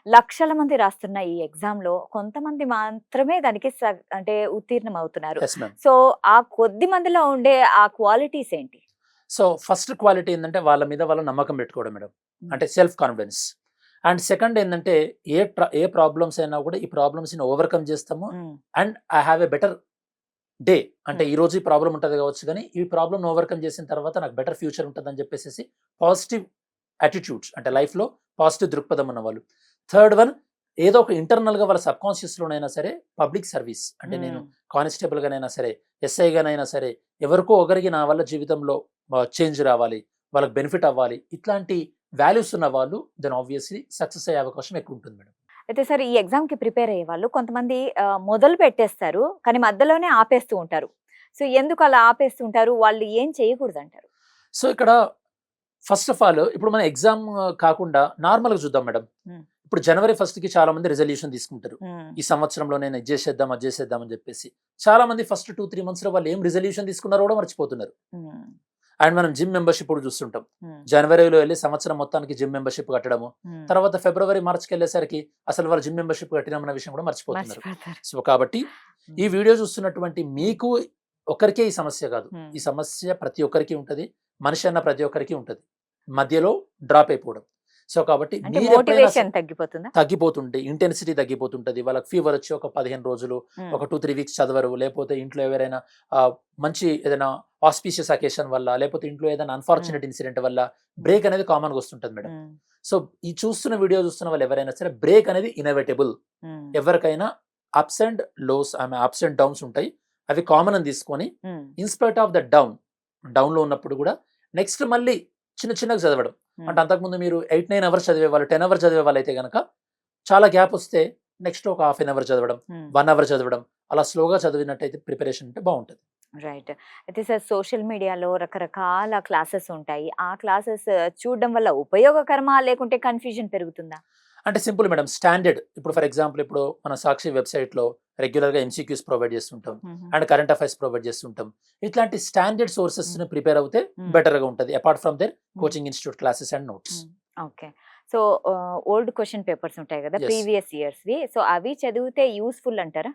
లక్షల మంది రాస్తున్న ఈ ఎగ్జామ్‌లో కొంతమంది మాత్రమే దానికి అంటే ఉత్తీర్ణం అవుతున్నారు. Yes ma'am. సో, ఆ కొద్ది మందిలో ఉండే ఆ క్వాలిటీస్ ఏంటి? సో, ఫస్ట్ క్వాలిటీ ఏందంటే వాళ్ళ మీద వాళ్ళు నమ్మకం పెట్టుకోవడం మేడం. హ్మ్. అంటే సెల్ఫ్ కాన్ఫిడెన్స్. అండ్ సెకండ్ ఏందంటే ఏ ప్రాబ్లమ్స్ అయినా కూడా ఈ ప్రాబ్లమ్స్‌ని ఓవర్‌కమ్ చేస్తాము. హ్మ్. And I have a better day. అంటే హ్మ్. ఈరోజు ఈ ప్రాబ్లమ్ ఉంటది కావచ్చు గానీ, ఈ ప్రాబ్లమ్‌ని ఓవర్‌కమ్ చేసిన తర్వాత నాకు బెటర్ ఫ్యూచర్ ఉంటదని చెప్పేసేసి పాజిటివ్ యాటిట్యూడ్స్ అంటే లైఫ్‌లో పాజిటివ్ దృక్పథం ఉన్నవాళ్ళు. థర్డ్ వన్ ఏదో ఒక ఇంటర్నల్‌గా వాళ్ళ సబ్‌కాన్షియస్‌లోనైనా సరే పబ్లిక్ సర్వీస్ అంటే నేను హ్మ్. కానిస్టేబుల్‌గానైనా సరే, ఎస్ఐగానైనా సరే ఎవరికో ఒకరికి నా వల్ల జీవితంలో చేంజ్ రావాలి. వాళ్ళకి బెనిఫిట్ అవ్వాలి. ఇట్లాంటి వాల్యూస్ ఉన్న వాళ్ళు దెన్ ఆబ్వియస్‌లీ సక్సెస్ అయ్యే అవకాశం ఎక్కువ ఉంటుంది మేడం. అయితే సార్ ఈ ఎగ్జామ్‌కి ప్రిపేర్ అయ్యేవాళ్ళు కొంతమంది మొదలు పెట్టేస్తారు. కానీ మధ్యలోనే ఆపేస్తూ ఉంటారు. సో, ఎందుకు అలా ఆపేస్తూ ఉంటారు? వాళ్ళు ఏం చేయకూడదంటారు? సో, ఇక్కడ ఫస్ట్ ఆఫ్ ఆల్ ఇప్పుడు మనం ఎగ్జామ్ కాకుండా నార్మల్‌గా చూద్దాం మేడం. హ్మ్. ఇప్పుడు జనవరి 1కి చాలా మంది రిజల్యూషన్ తీసుకుంటారు. హ్మ్. ఈ సంవత్సరంలో నేను ఇది చేసేద్దాం, అది చేసేద్దాం అని చెప్పేసి. చాలా మంది ఫస్ట్ 2, 3 మంత్స్‌లో వాళ్ళు ఏం రిజల్యూషన్ తీసుకున్నారో కూడా మర్చిపోతున్నారు. హ్మ్. అండ్ మనం జిమ్ మెంబర్‌షిప్ కూడా చూస్తుంటాం. హ్మ్. జనవరిలో ఎళ్లి సంవత్సరం మొత్తానికి జిమ్ మెంబర్‌షిప్ కట్టడము. హ్మ్. తర్వాత ఫిబ్రవరి, మార్చ్‌కెళ్ళేసరికి అసలు వాళ్ళు జిమ్ మెంబర్‌షిప్ కట్టినామన్న విషయం కూడా మర్చిపోతున్నారు. మర్చిపోతారు. సో, కాబట్టి ఈ హ్మ్. వీడియో చూస్తున్నటువంటి మీకు ఒక్కరికే ఈ సమస్య కాదు. హ్మ్. ఈ సమస్య ప్రతి ఒక్కరికి ఉంటది. మనిషి అన్న ప్రతి ఒక్కరికి ఉంటది. మధ్యలో డ్రాప్ అయిపోవడం. సో, కాబట్టి అంటే మీరెప్పుడైనా మోటివేషన్ తగ్గిపోతుందా? తగ్గిపోతుంటే ఇంటెన్సిటీ తగ్గిపోతుంటది. వాళ్ళకి ఫీవర్ వచ్చి ఒక 15 రోజులు, హ్మ్. ఒక 2, 3 వీక్స్ చదవరు. లేపోతే ఇంట్లో ఎవరైనా మంచి ఏదైనా ఆస్పీషియస్ అకేషన్ వల్ల, లేపోతే ఇంట్లో ఏదైనా హ్మ్. అన్‌ఫార్చునేట్ ఇన్సిడెంట్ వల్ల హ్మ్. బ్రేక్ అనేది కామన్‌గా వస్తుంటది మేడం. హ్మ్. సో, ఈ చూస్తున్న వీడియో చూస్తున్న వాళ్ళు ఎవరైనా సరే బ్రేక్ అనేది ఇనెవిటబుల్. హ్మ్. ఎవరికైనా ups and lows ups and downs ఉంటాయి. అవి కామన్ అని తీసుకొని హ్మ్. ఇన్‌స్పైట్ ఆఫ్ ద డౌన్‌లో ఉన్నప్పుడు కూడా నెక్స్ట్ మళ్ళీ చిన్న చిన్నగా చదవడం. హ్మ్. అంటే అంతకుముందు మీరు 8, 9 అవర్స్ చదివేవాళ్ళు, 10 అవర్స్ చదివేవాళ్ళైతే గనక చాలా గ్యాప్ వస్తే నెక్స్ట్ ఒక హాఫ్ ఎన్ అవర్ చదవడం, హ్మ్. 1 అవర్ చదవడం అలా స్లోగా చదివినట్టయితే ప్రిపరేషన్ అంటే బావుంటది. రైట్. అయితే సార్ సోషల్ మీడియాలో రకరకాల క్లాసెస్ ఉంటాయి. ఆ క్లాసెస్ చూడడం వల్ల ఉపయోగకరమా? లేకుంటే కన్‌ఫ్యూజన్ పెరుగుతుందా? అంటే సింపుల్ మేడం. స్టాండర్డ్ ఇప్పుడు ఫర్ ఎగ్జాంపుల్ ఇప్పుడు మన సాక్షి వెబ్‌సైట్‌లో రెగ్యులర్‌గా ఎంసీక్యూస్ ప్రొవైడ్ చేస్తుంటాం. హుహు. అండ్ కరెంట్ అఫైర్స్ ప్రొవైడ్ చేస్తుంటాం. ఇట్లాంటి స్టాండర్డ్ హ్మ్. సోర్సెస్‌ని ప్రిపేర్ అవుతే హ్మ్. బెటర్‌గా ఉంటది. Apart from there hmm. Coaching institute classes and notes. Hmm. Okay. So, old question papers ఉంటాయి గదా! యెస్. ప్రీవియస్ ఇయర్స్‌వి. సో, అవి చదివితే యూజ్‌ఫుల్ అంటారా?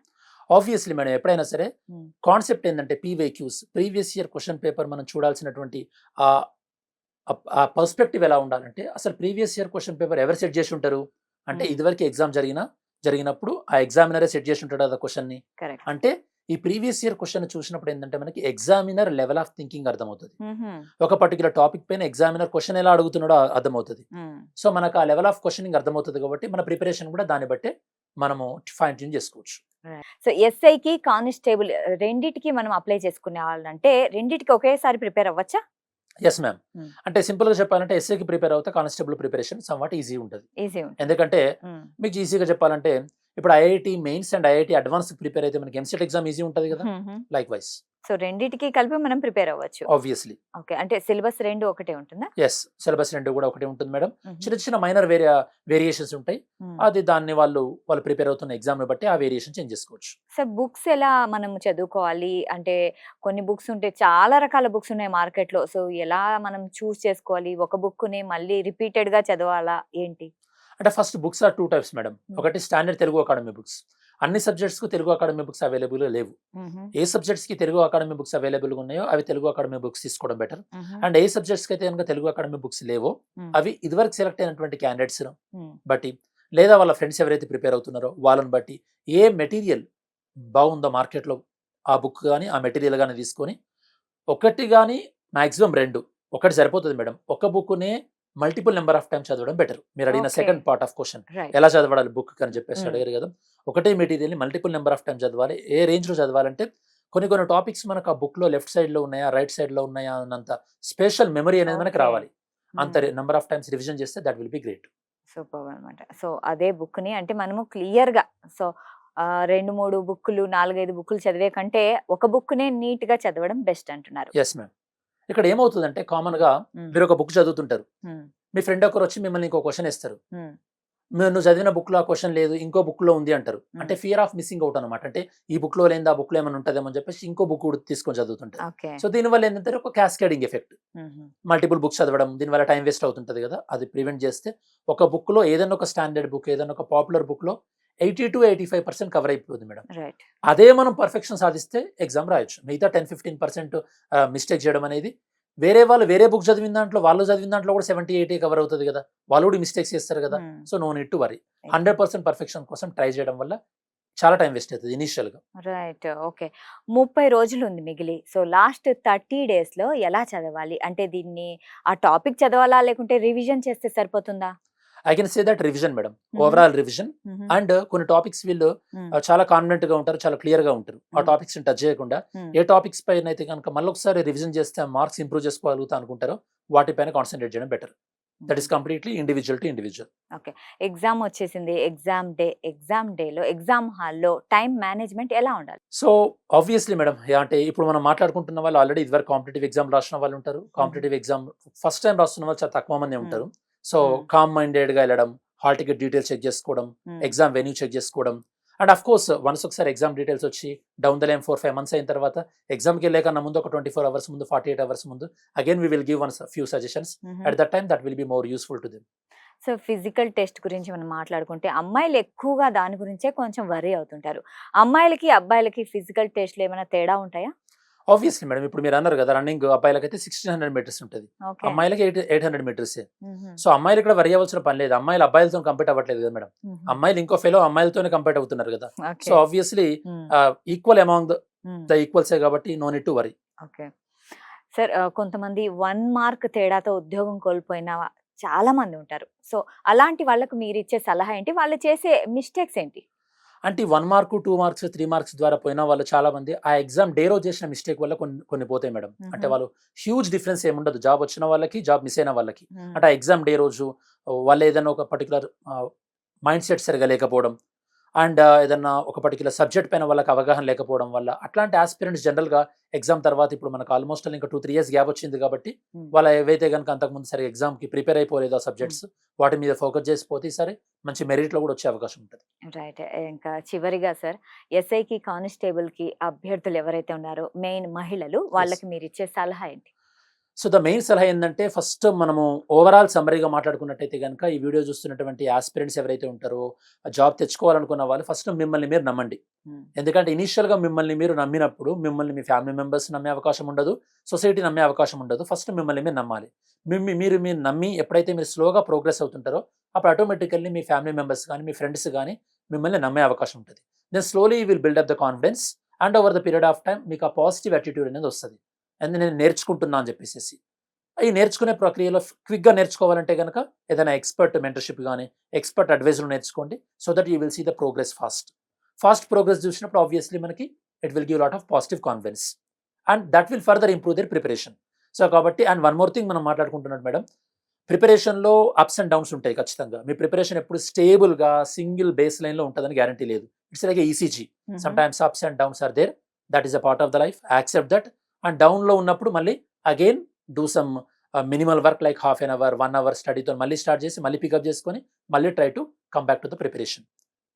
Obviously madam. ఎప్పుడైనా సరే హ్మ్. కాన్సెప్ట్ ఏందంటే PYQs previous year question paper మనం చూడాల్సినటువంటి ఆహ్, ఆ పర్స్పెక్టివ్ ఎలా ఉండాలంటే అసలు ప్రీవియస్ ఇయర్ క్వెషన్ పేపర్ ఎవరు సెట్ చేసి ఉంటారు? అంటే హ్మ్. ఇదివరకు ఎగ్జామ్ జరిగినప్పుడు ఆ ఎగ్జామినరే సెట్ చేసి ఉంటాడు కదా క్వెషన్‌ని. కరెక్ట్. అంటే ఈ ప్రీవియస్ ఇయర్ క్వెషన్ చూసినప్పుడు ఏందంటే మనకి ఎగ్జామినర్ లెవెల్ ఆఫ్ థింకింగ్ అర్థమవుతది. హుహు. ఒక పర్టిక్యులర్ టాపిక్ పైన ఎగ్జామినర్ క్వెషన్ ఎలా అడుగుతున్నాడో అర్థమవుతది. హ్మ్. సో, మనకు ఆ లెవెల్ ఆఫ్ క్వెషనింగ్ అర్థమవుతది కాబట్టి మన ప్రిపరేషన్ కూడా దాన్ని బట్టే మనము ఫైన్ ట్యూన్ చేసుకోవచ్చు. రైట్. సో, ఎస్ఐకి, కానిస్టేబుల్ రెండిటికి మనం అప్లై చేసుకునేవాళ్ళంటే రెండిటికి ఒకేసారి ప్రిపేర్ అవ్వచ్చా? Yes ma'am. హ్మ్. అంటే సింపుల్‌గా చెప్పాలంటే ఎస్‌ఏకి ప్రిపేర్ అవుతే కానిస్టేబుల్ ప్రిపరేషన్ సమ్‌వాట్ ఈజీ ఉంటది. ఈజీ ఉంటుంది. ఎందుకంటే హ్మ్. మీకు ఈజీగా చెప్పాలంటే ఇప్పుడు ఐఐటీ మెయిన్స్ అండ్ ఐఐటీ అడ్వాన్స్‌కి ప్రిపేర్ అయితే మనకి ఎంసెట్ ఎగ్జామ్ ఈజీ ఉంటది కదా! హుహు. లైక్‌వైస్ సో, రెండిటికి కలిపి మనం ప్రిపేర్ అవ్వచ్చు. ఆబ్వియస్‌లీ. ఓకే. అంటే సిలబస్ 2 ఒకటే ఉంటుందా? యెస్. సిలబస్ 2 కూడా ఒకటే ఉంటుంది మేడం. హుహు. చిన్న చిన్న మైనర్ వేరియేషన్స్ ఉంటాయి. హ్మ్. అది దాన్ని వాళ్ళు ప్రిపేర్ అవుతున్న ఎగ్జామ్‌ని బట్టి ఆ వేరియేషన్ చేంజ్ చేసుకోవచ్చు. సార్ బుక్స్ ఎలా మనం చదువుకోవాలి? అంటే కొన్ని బుక్స్ ఉంటే చాలా రకాల బుక్స్ ఉన్నాయి మార్కెట్‌లో. సో, ఎలా మనం చూజ్ చేసుకోవాలి? ఒక బుక్‌ని మళ్ళీ రిపీటెడ్‌గా చదవాలా? ఏంటి? అంటే first books or 2 types madam. Hmm. ఒకటి స్టాండర్డ్ తెలుగు అకాడమీ బుక్స్. అన్ని సబ్జెక్ట్స్‌కు తెలుగు అకాడమీ బుక్స్ అవైలబుల్‌గా లేవు. హుహు. ఏ సబ్జెక్ట్స్‌కి తెలుగు అకాడమీ బుక్స్ అవైలబుల్‌గా ఉన్నాయో అవి తెలుగు అకాడమీ బుక్స్ తీసుకోవడం బెటర్. హుహు. అండ్ ఏ సబ్జెక్ట్స్‌కి అయితే గనుక తెలుగు అకాడమీ బుక్స్ లేవో హ్మ్. అవి ఇదివరకు సెలెక్ట్ అయినటువంటి క్యాండిడేట్స్‌ను హ్మ్. బట్టి లేదా వాళ్ళ ఫ్రెండ్స్ ఎవరైతే ప్రిపేర్ అవుతున్నారో వాళ్ళని బట్టి ఏ మెటీరియల్ బాగుందో మార్కెట్‌లో ఆ బుక్ గాని, ఆ మెటీరియల్ గాని తీసుకొని ఒకటి గాని మాక్సిమం 2 ఒకటి సరిపోతది మేడం. ఒక బుక్‌నే మల్టిపుల్ నంబర్ ఆఫ్ టైమ్స్ చదవడం బెటర్. మీరడిగిన okay. Second part of question right. ఎలా చదవాలి బుక్ అని చెప్పేసి హ్మ్. అడిగారు కదా! ఒకటే మెటీరియల్‌ని మల్టిపుల్ నంబర్ ఆఫ్ టైమ్స్ చదవాలి. ఏ రేంజ్‌లో చదవాలంటే కొన్ని కొన్ని టాపిక్స్ మనకు ఆ బుక్‌లో లెఫ్ట్ సైడ్‌లో ఉన్నాయా? రైట్ సైడ్‌లో ఉన్నాయా? అన్నంత స్పేషల్ మెమరీ అనేది మనకి ఓకే. రావాలి. అంత హ్మ్. నంబర్ ఆఫ్ టైమ్స్ రివిజన్ చేస్తే that will be great. Superb అనమాట. సో, అదే బుక్‌ని అంటే మనము క్లియర్‌గా సో, 2, 3 బుక్కులు, 4, 5 బుక్కులు చదివే కంటే ఒక బుక్‌నే నీట్‌గా చదవడం బెస్ట్ అంటున్నారు. Yes ma'am. ఇక్కడ ఏమవుతదంటే హ్మ్. కామన్‌గా హ్మ్. మీరొక బుక్ చదువుతుంటారు. హ్మ్. మీ ఫ్రెండ్ ఒకరొచ్చి మిమ్మల్ని ఇంకో క్వెషన్ ఏస్తారు. హ్మ్. నువ్వు చదివిన బుక్లో ఆ క్వశ్చన్ లేదు, ఇంకో బుక్లో ఉంది అంటారు. అంటే ఫియర్ ఆఫ్ మిస్సింగ్ అవుట్ అనమాట. అంటే ఈ బుక్లో లేని ఆ బుక్లో ఏమైనా ఉంటుందేమో అని చెప్పేసి ఇంకో బుక్ కూడా తీసుకొని చదువుతుంటారు. ఓకే. సో దీనివల్ల ఏంటంటే ఒక క్యాస్కేడింగ్ ఎఫెక్ట్, హుహు. మల్టిపుల్ బుక్స్ చదవడం, దీనివల్ల టైం వేస్ట్ అవుతుంటుంది కదా. అది ప్రివెంట్ చేస్తే ఒక బుక్లో ఏదైనా ఒక స్టాండర్డ్ బుక్, ఏదైనా ఒక పాపులర్ బుక్లో 80-85% కవర్ అయిపోతుంది మేడం. రైట్. అదే మనం పర్ఫెక్షన్ సాధిస్తే ఎగ్జామ్ రాయొచ్చు. మిగతా 10-15% మిస్టేక్ చేయడం అనేది, వేరే వాళ్ళు వేరే బుక్ చదివిన దాంట్లో, వాళ్ళు చదివిన దాంట్లో కూడా 70-80 కవర్ అవుతుంది కదా. వాళ్ళు కూడా మిస్టేక్స్ చేస్తారు కదా. Hmm. So no need to worry. 100% perfection కోసం ట్రై చేయడం వల్ల చాలా టైం వేస్ట్ అవుతుంది ఇనీషియల్‌గా. రైట్. ఓకే. 30 రోజులుంది మిగిలి. సో, లాస్ట్ 30 డేస్‌లో ఎలా చదవాలి? అంటే దీన్ని ఆ టాపిక్ చదవాలా? లేకుంటే రివిజన్ చేస్తే సరిపోతుందా? I can say that revision madam. హుహు. Overall revision. హుహు. అండ్ కొన్ని టాపిక్స్ వీళ్ళు హ్మ్. చాలా కాన్ఫిడెంట్‌గా ఉంటారు. చాలా క్లియర్‌గా ఉంటారు. ఆ హ్మ్. టాపిక్స్‌ని టచ్ చేయకుండా హ్మ్. ఏ టాపిక్స్ పైన అయితే గనుక మళ్ళొకసారి రివిజన్ చేస్తే మార్క్స్ ఇంప్రూవ్ చేసుకోగలుగుతా అనుకుంటారో వాటిపైన కాన్సంట్రేట్ చేయడం బెటర్. దట్ హుహు. Is completely individual to individual. Okay. Exam వచ్చేసింది. ఎగ్జామ్ డేలో, ఎగ్జామ్ హాల్‌లో టైమ్ మేనేజ్‌మెంట్ ఎలా ఉండాలి? సో ఆబ్వియస్లీ మేడం, అంటే ఇప్పుడు మనం మాట్లాడుకుంటున్న వాళ్ళు ఆల్రెడీ ఇదివరకు కాంపిటేటివ్ ఎగ్జామ్ రాసిన వాళ్ళు ఉంటారు. హుహు. కాంపిటేటివ్ ఎగ్జామ్ ఫస్ట్ టైం రాస్తున్న వాళ్ళు చాలా తక్కువ మందే హ్మ్. ఉంటారు. సో హ్మ్. కామ్ మైండెడ్‌గా వెళ్ళడం, హాల్ టికెట్ డీటెయిల్స్ చెక్ చేసుకోవడం, హ్మ్. ఎగ్జామ్ వెన్యూ చెక్ చేసుకోవడం. అండ్ ఆఫ్ కోర్స్ వన్స్ ఒకసారి ఎగ్జామ్ డీటెయిల్స్ వచ్చి డౌన్ ద లైన్ 4-5 మంత్స్ అయిన తర్వాత ఎగ్జామ్‌కి వెళ్ళే కన్నా ముందు ఒక 24 అవర్స్ ముందు, 48 అవర్స్ ముందు again we will give once few suggestions. హుహు. At that time that will be more useful to them. So, physical test గురించి మనం మాట్లాడుకుంటే, అమ్మాయిలు ఎక్కువగా దాని గురించే కొంచెం వర్రీ అవుతుంటారు. అమ్మాయిలకి, అబ్బాయిలకి ఫిజికల్ టెస్ట్‌లు ఏమైనా తేడా ఉంటాయా? ఆబ్వియస్లీ మేడం, ఇప్పుడు మీరు అన్నారు కదా, రన్నింగ్ అబ్బాయిలకైతే 1600 మీటర్స్ ఉంటుంది. ఓకే. అమ్మాయిలకి 800 మీటర్సే. హుహు. సో అమ్మాయిలు ఇక్కడ వరి అవ్వాల్సిన పని లేదు. అమ్మాయిలు అబ్బాయిలతో కంపీట్ అవ్వట్లేదు కదా మేడం. హుహు. అమ్మాయిలు ఇంకో ఫెలో అమ్మాయిలతోనే కంపీట్ అవుతున్నారు కదా. So okay. Obviously hmm. Equal among hmm. The ఈక్వల్సే కాబట్టి no need to worry. Okay. Sir కొంతమంది 1 మార్క్ తేడాతో ఉద్యోగం కోల్పోయిన చాలా మంది ఉంటారు. సో, అలాంటి వాళ్ళకు మీరిచ్చే సలహా ఏంటి? వాళ్ళు చేసే మిస్టేక్స్ ఏంటి? అంటే 1 మార్క్, 2 మార్క్స్, 3 మార్క్స్ ద్వారా పోయిన వాళ్ళు చాలా మంది ఆ ఎగ్జామ్ డే రోజు చేసిన మిస్టేక్ వల్ల కొన్ని కొన్ని పోతాయి మేడం. అంటే హుహు. వాళ్ళు హ్యూజ్ డిఫరెన్స్ ఏముండదు. జాబ్ వచ్చిన వాళ్ళకి, జాబ్ మిస్ అయిన వాళ్ళకి. హ్మ్. అంటే ఆ ఎగ్జామ్ డే రోజు వాళ్ళు ఏదైనా ఒక పర్టిక్యులర్ మైండ్ సెట్ సరిగ్గా లేకపోవడం, అండ్ ఏదన్నా ఒక పర్టిక్యులర్ సబ్జెక్ట్ పైన వాళ్ళకి అవగాహన లేకపోవడం వల్ల అట్లాంటి ఆస్పిరెంట్స్ జనరల్‌గా ఎగ్జామ్ తర్వాత ఇప్పుడు మనకు ఆల్మోస్ట్ ఇంకా 2-3 ఇయర్స్ గ్యాప్ వచ్చింది కాబట్టి హ్మ్. వాళ్ళు ఏవైతే గనుక అంతకుముందు సరిగ్గా ఎగ్జామ్‌కి ప్రిపేర్ అయిపోలేదో ఆ హ్మ్. సబ్జెక్ట్స్, వాటి మీద ఫోకస్ చేసిపోతే ఈసారి మంచి మెరిట్‌లో కూడా వచ్చే అవకాశం ఉంటది. రైట్. ఇంకా చివరిగా సార్ ఎస్ఐకి, కానిస్టేబుల్‌కి అభ్యర్థులు ఎవరైతే ఉన్నారో మెయిన్ మహిళలు యెస్. వాళ్ళకి మీరిచ్చే సలహా ఏంటి? సో ద మెయిన్ సలహా ఏందంటే, ఫస్ట్ మనము ఓవరాల్ సమ్మరీగా మాట్లాడుకున్నట్టయితే గనుక ఈ వీడియో చూస్తున్నటువంటి ఆస్పిరెంట్స్ ఎవరైతే ఉంటారో, జాబ్ తెచ్చుకోవాలనుకున్న వాళ్ళు ఫస్ట్ మిమ్మల్ని మీరు నమ్మండి. హ్మ్. ఎందుకంటే ఇనీషియల్‌గా మిమ్మల్ని మీరు నమ్మినప్పుడు మిమ్మల్ని మీ ఫ్యామిలీ మెంబర్స్ నమ్మే అవకాశం ఉండదు. సొసైటీ నమ్మే అవకాశం ఉండదు. ఫస్ట్ మిమ్మల్ని మీరు నమ్మాలి. మీరు నమ్మి ఎప్పుడైతే మీరు స్లోగా ప్రోగ్రెస్ అవుతుంటారో, అప్పుడు ఆటోమేటికల్లీ మీ ఫ్యామిలీ మెంబర్స్ గాని, మీ ఫ్రెండ్స్ గాని మిమ్మల్ని నమ్మే అవకాశం ఉంటది. Then slowly you will build up the confidence. And over the period of time మీకు ఆ పాజిటివ్ యాటిట్యూడ్ అనేది వస్తది. అండ్ నేను నేర్చుకుంటున్నా అని చెప్పేసేసి. ఈ నేర్చుకునే ప్రక్రియలో క్విక్‌గా నేర్చుకోవాలంటే గనక ఏదైనా ఎక్స్‌పర్ట్ మెంటర్‌షిప్ గాని, ఎక్స్‌పర్ట్ అడ్వైజ్‌లు నేర్చుకోండి. So that you will see the progress fast. Fast progress చూసినప్పుడు ఆబ్వియస్లీ మనకి it will give lot of positive confidence. And that will further improve their preparation. So కాబట్టి అండ్ వన్ మోర్ థింగ్ మనం మాట్లాడుకుంటున్నట్టు madam, ప్రిపరేషన్‌లో ups and downs ఉంటాయి ఖచ్చితంగా. మీ preparation ఎప్పుడు స్టేబుల్‌గా సింగిల్ బేస్ లైన్‌లో ఉంటదని గ్యారంటీ లేదు. It's like a ECG. హుహు. Sometimes ups and downs are there. That is a part of the life. Accept that. And డౌన్‌లో ఉన్నప్పుడు మళ్ళీ again do some minimal work like half an hour, 1 hour స్టడీతో మళ్ళీ start చేసి, మళ్ళీ pick up చేసుకొని, మళ్ళీ try to come back to the preparation.